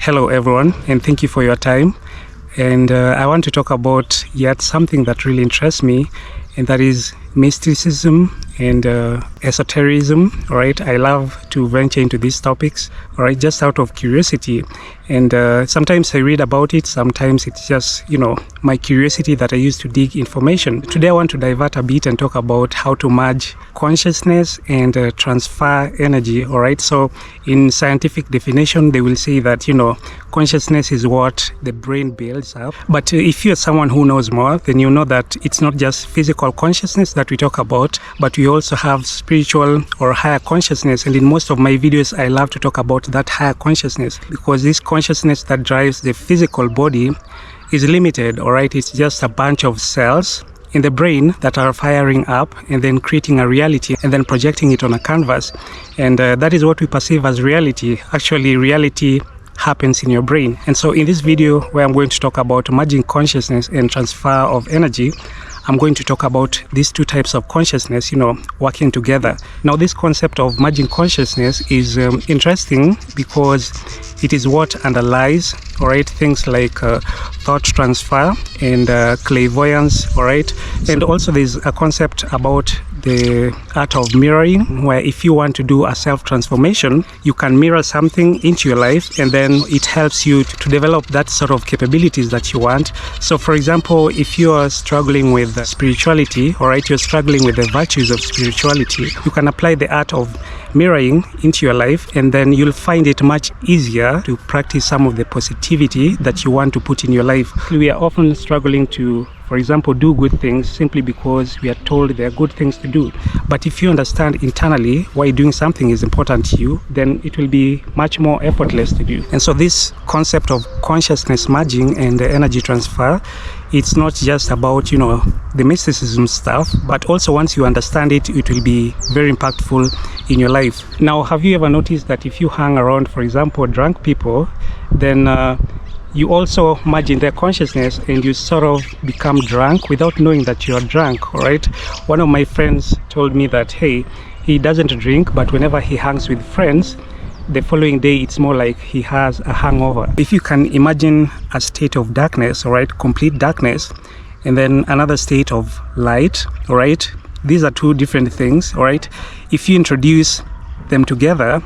Hello everyone, and thank you for your time. And I want to talk about yet something that really interests me, and that is mysticism and esotericism. All right, I love to venture into these topics, all right, just out of curiosity. And sometimes I read about it, sometimes it's just, my curiosity that I use to dig information. Today I want to divert a bit and talk about how to merge consciousness and transfer energy. All right, so in scientific definition, they will say that, consciousness is what the brain builds up. But if you're someone who knows more, then you know that it's not just physical consciousness that we talk about, but we also have spiritual or higher consciousness. And in most of my videos, I love to talk about that higher consciousness, because this consciousness that drives the physical body is limited. All right, it's just a bunch of cells in the brain that are firing up and then creating a reality and then projecting it on a canvas. And that is what we perceive as reality. Actually, reality happens in your brain. And so in this video, where I'm going to talk about merging consciousness and transfer of energy, I'm going to talk about these two types of consciousness, working together. Now, this concept of merging consciousness is interesting because it is what underlies, all right, things like thought transfer and clairvoyance, all right. And also there's a concept about the art of mirroring, where if you want to do a self-transformation, you can mirror something into your life, and then it helps you to develop that sort of capabilities that you want. So for example, if you are struggling with spirituality, all right, you're struggling with the virtues of spirituality, you can apply the art of mirroring into your life, and then you'll find it much easier to practice some of the positivity that you want to put in your life. We are often struggling to, for example, do good things simply because we are told they are good things to do. But if you understand internally why doing something is important to you, then it will be much more effortless to do. And so this concept of consciousness merging and the energy transfer, it's not just about, the mysticism stuff, but also once you understand it, it will be very impactful in your life. Now, have you ever noticed that if you hang around, for example, drunk people, then you also merge in their consciousness and you sort of become drunk without knowing that you are drunk, all right? One of my friends told me that, hey, he doesn't drink, but whenever he hangs with friends, the following day it's more like he has a hangover. If you can imagine a state of darkness, all right, complete darkness, and then another state of light, all right, these are two different things, all right? If you introduce them together,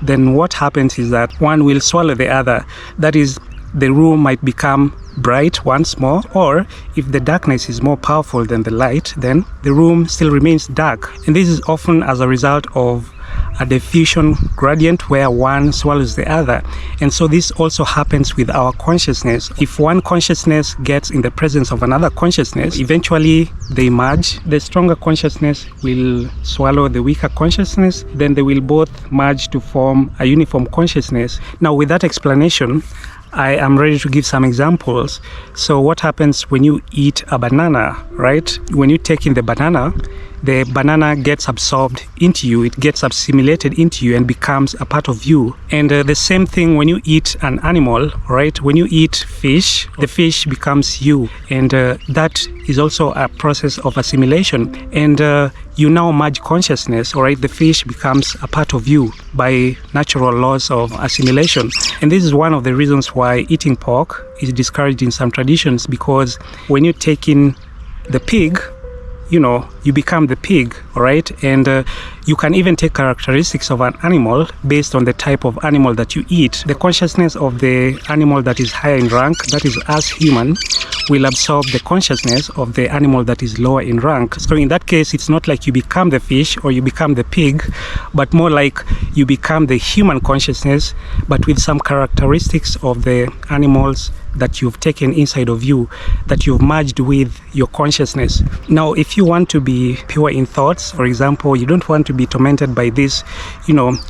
then what happens is that one will swallow the other. That is, the room might become bright once more, or if the darkness is more powerful than the light, then the room still remains dark. And this is often as a result of a diffusion gradient where one swallows the other. And so this also happens with our consciousness. If one consciousness gets in the presence of another consciousness, eventually they merge. The stronger consciousness will swallow the weaker consciousness, then they will both merge to form a uniform consciousness. Now, with that explanation, I am ready to give some examples. So what happens when you eat a banana, right? When you take in the banana gets absorbed into you, it gets assimilated into you and becomes a part of you. And the same thing when you eat an animal, right? When you eat fish, the fish becomes you. And that is also a process of assimilation. And you now merge consciousness, all right? The fish becomes a part of you by natural laws of assimilation. And this is one of the reasons why eating pork is discouraged in some traditions, because when you take in the pig, you become the pig, all right? And you can even take characteristics of an animal based on the type of animal that you eat. The consciousness of the animal that is higher in rank, that is us human, will absorb the consciousness of the animal that is lower in rank. So in that case, it's not like you become the fish or you become the pig, but more like you become the human consciousness, but with some characteristics of the animals that you've taken inside of you, that you've merged with your consciousness. Now, if you want to be pure in thoughts, for example, you don't want to be tormented by these,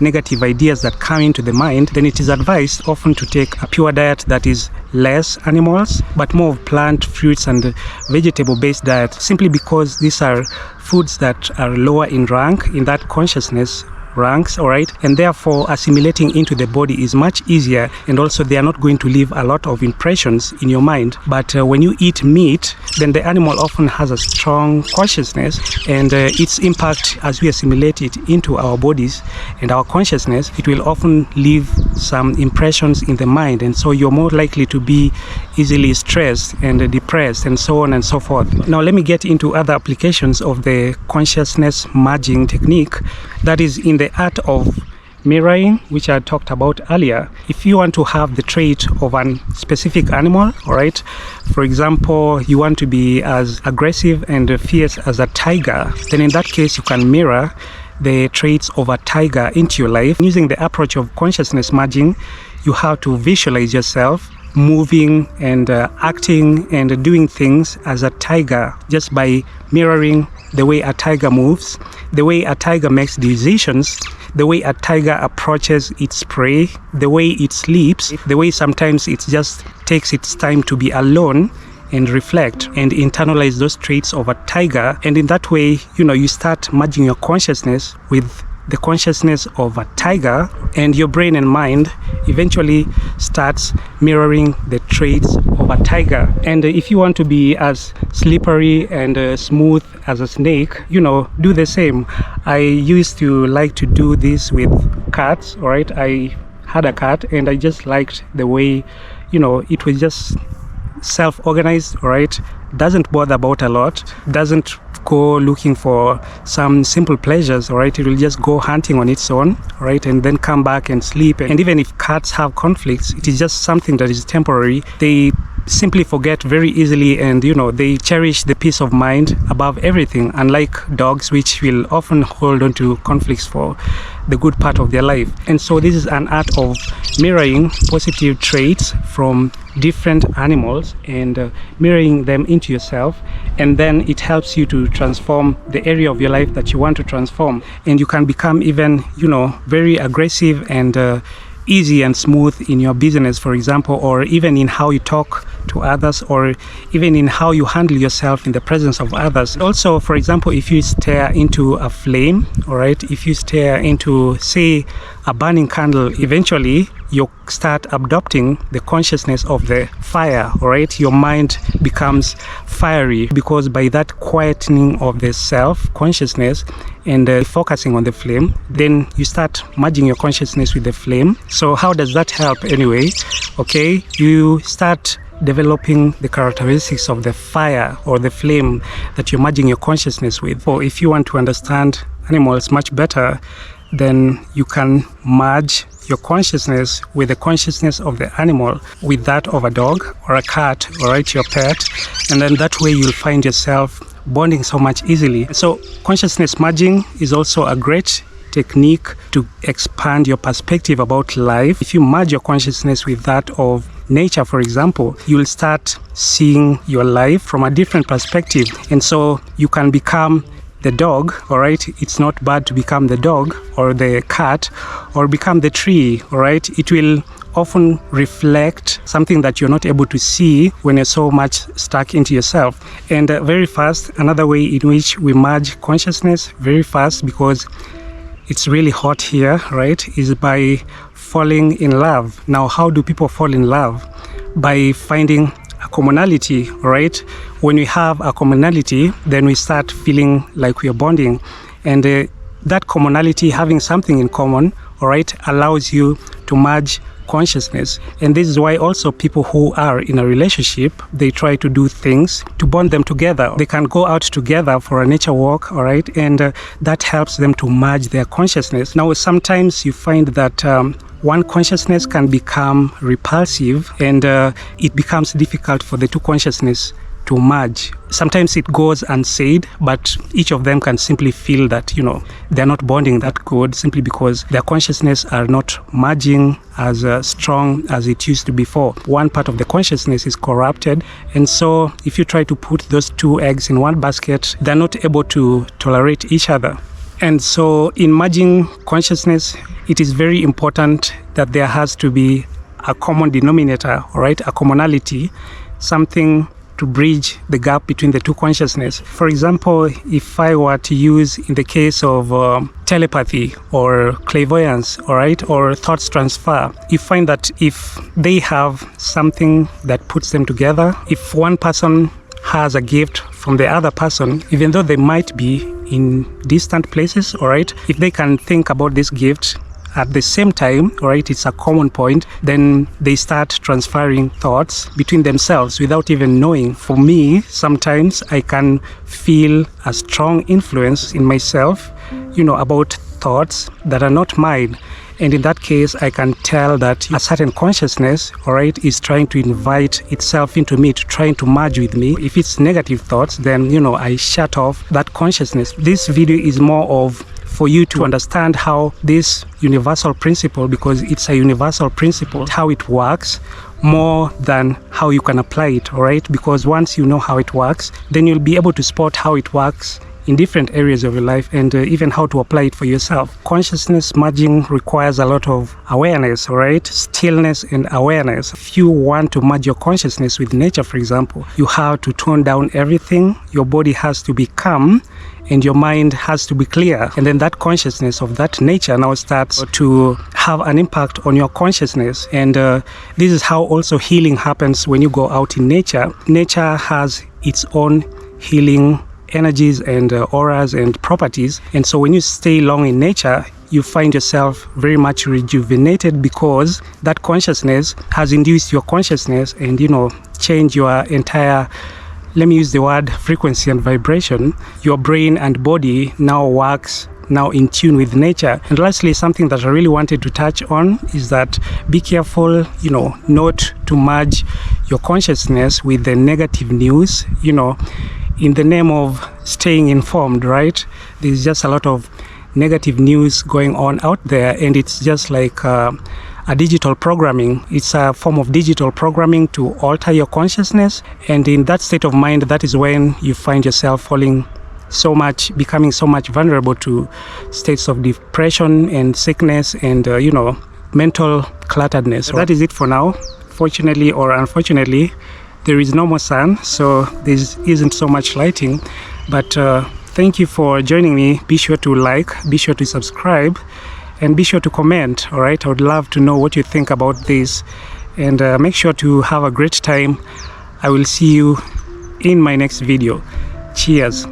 negative ideas that come into the mind, then it is advised often to take a pure diet that is less animals, but more of plant, fruits, and vegetable-based diet, simply because these are foods that are lower in rank in that consciousness ranks, all right, and therefore assimilating into the body is much easier, and also they are not going to leave a lot of impressions in your mind. But when you eat meat, then the animal often has a strong consciousness, and its impact as we assimilate it into our bodies and our consciousness, it will often leave some impressions in the mind, and so you're more likely to be easily stressed and depressed and so on and so forth. Now let me get into other applications of the consciousness merging technique, that is in the art of mirroring, which I talked about earlier. If you want to have the trait of a specific animal, all right, for example, you want to be as aggressive and fierce as a tiger, then in that case you can mirror the traits of a tiger into your life. Using the approach of consciousness merging, you have to visualize yourself moving and acting and doing things as a tiger, just by mirroring the way a tiger moves, the way a tiger makes decisions, the way a tiger approaches its prey, the way it sleeps, the way sometimes it just takes its time to be alone and reflect and internalize those traits of a tiger. And in that way, you start merging your consciousness with the consciousness of a tiger, and your brain and mind eventually starts mirroring the traits of a tiger. And if you want to be as slippery and smooth as a snake, do the same. I used to like to do this with cats, all right? I had a cat and I just liked the way, it was just self-organized, all right? Doesn't bother about a lot, doesn't go looking for some simple pleasures, all right? It will just go hunting on its own, all right, and then come back and sleep. And even if cats have conflicts, it is just something that is temporary. They simply forget very easily, and they cherish the peace of mind above everything, unlike dogs, which will often hold on to conflicts for the good part of their life. And so this is an art of mirroring positive traits from different animals and mirroring them into yourself, and then it helps you to transform the area of your life that you want to transform, and you can become even very aggressive and easy and smooth in your business, for example, or even in how you talk to others, or even in how you handle yourself in the presence of others. Also, for example, if you stare into a flame, all right, if you stare into, say, a burning candle, eventually you start adopting the consciousness of the fire, all right? Your mind becomes fiery, because by that quietening of the self-consciousness and focusing on the flame, then you start merging your consciousness with the flame. So how does that help anyway? Okay, you start developing the characteristics of the fire or the flame that you're merging your consciousness with. Or if you want to understand animals much better, then you can merge your consciousness with the consciousness of the animal, with that of a dog or a cat, all right, your pet, and then that way you'll find yourself bonding so much easily. So consciousness merging is also a great technique to expand your perspective about life. If you merge your consciousness with that of nature, for example, you'll start seeing your life from a different perspective, and so you can become the dog, all right? It's not bad to become the dog or the cat or become the tree, all right? It will often reflect something that you're not able to see when you're so much stuck into yourself. And very fast, another way in which we merge consciousness very fast, because it's really hot here, right, is by falling in love. Now, how do people fall in love? By finding a commonality, right? When we have a commonality, then we start feeling like we are bonding, and that commonality, having something in common, all right, allows you to merge consciousness. And this is why also people who are in a relationship, they try to do things to bond them together. They can go out together for a nature walk, all right, and that helps them to merge their consciousness. Now, sometimes you find that one consciousness can become repulsive, and it becomes difficult for the two consciousness to merge. Sometimes it goes unsaid, but each of them can simply feel that, they're not bonding that good, simply because their consciousness are not merging as strong as it used to before. One part of the consciousness is corrupted, and so if you try to put those two eggs in one basket, they're not able to tolerate each other. And so in merging consciousness, it is very important that there has to be a common denominator, all right, a commonality, something to bridge the gap between the two consciousness. For example, if I were to use in the case of telepathy or clairvoyance, all right, or thoughts transfer, you find that if they have something that puts them together, if one person has a gift from the other person, even though they might be in distant places, all right, if they can think about this gift at the same time, all right, it's a common point, then they start transferring thoughts between themselves without even knowing. For me, sometimes I can feel a strong influence in myself, about thoughts that are not mine. And in that case, I can tell that a certain consciousness, all right, is trying to invite itself into me, trying to merge with me. If it's negative thoughts, then, I shut off that consciousness. This video is more of for you to understand how this universal principle, because it's a universal principle, how it works, more than how you can apply it, all right? Because once you know how it works, then you'll be able to spot how it works in different areas of your life, and even how to apply it for yourself. Consciousness merging requires a lot of awareness, all right? Stillness and awareness. If you want to merge your consciousness with nature, for example, you have to tone down everything. Your body has to be calm and your mind has to be clear. And then that consciousness of that nature now starts to have an impact on your consciousness. And this is how also healing happens when you go out in nature. Nature has its own healing energies and auras and properties. And so when you stay long in nature, you find yourself very much rejuvenated, because that consciousness has induced your consciousness and, change your entire, let me use the word frequency and vibration. Your brain and body now works now in tune with nature. And lastly, something that I really wanted to touch on is that be careful, not to merge your consciousness with the negative news, in the name of staying informed, right? There's just a lot of negative news going on out there, and it's just like a digital programming. It's a form of digital programming to alter your consciousness. And in that state of mind, that is when you find yourself becoming so much vulnerable to states of depression and sickness and, mental clutteredness. That is it for now. Fortunately or unfortunately, there is no more sun, so there isn't so much lighting. But thank you for joining me. Be sure to like, be sure to subscribe, and be sure to comment, all right? I would love to know what you think about this. And make sure to have a great time. I will see you in my next video. Cheers.